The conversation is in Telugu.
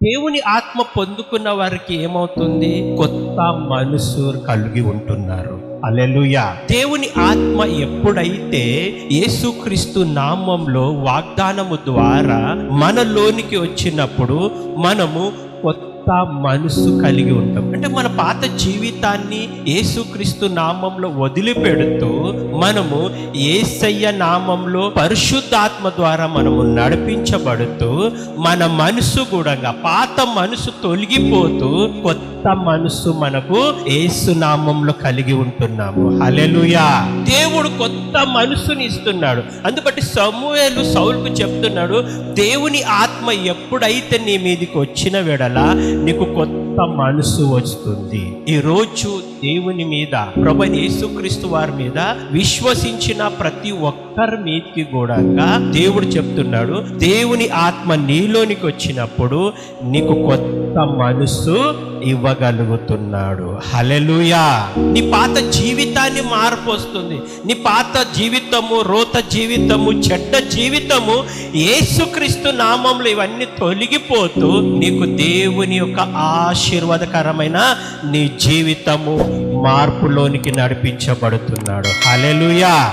దేవుని ఆత్మ పొందుకున్న వారికి ఏమవుతుంది? కొత్త మనసు కలిగి ఉంటున్నారు. హల్లెలూయా. దేవుని ఆత్మ ఎప్పుడైతే యేసుక్రీస్తు నామంలో వాగ్దానము ద్వారా మనలోనికి వచ్చినప్పుడు మనము కొత్త మనసు కలిగి ఉంటాం. అంటే మన పాత జీవితాన్ని యేసుక్రీస్తు నామంలో వదిలిపెడుతూ మనము యేసయ్య నామంలో పరిశుద్ధాత్మ ద్వారా మనము నడిపించబడుతూ మన మనసు కూడా పాత మనసు తొలగిపోతూ కొత్త మనసు మనకు యేసు నామంలో కలిగి ఉంటున్నాము. హల్లెలూయా. దేవుడు కొత్త మనసుని ఇస్తున్నాడు. అందుబట్టి సమూయేలు సౌలుకు చెప్తున్నాడు, దేవుని ఆత్మ ఎప్పుడైతే నీ మీదకి వచ్చిన వెడల నీకు కొత్త మనసు వస్తుంది. ఈ రోజు దేవుని మీద, ప్రభువైన యేసుక్రీస్తు వారి మీద విశ్వసించిన ప్రతి ఒక్కరి మీదకి కూడా దేవుడు చెప్తున్నాడు, దేవుని ఆత్మ నీలోనికి వచ్చినప్పుడు నీకు కొత్త మనసు ఇవ్వగలుగుతున్నాడు. హల్లెలూయా. నీ పాత జీవితాన్ని మార్పు వస్తుంది. నీ పాత జీవితము, రోత జీవితము, చెడ్డ జీవితము యేసుక్రీస్తు నామంలో ఇవన్నీ తొలగిపోతూ నీకు దేవుని యొక్క ఆశీర్వాదకరమైన నీ జీవితము మార్పులోనికి నడిపించబడుతున్నాడు. హల్లెలూయా.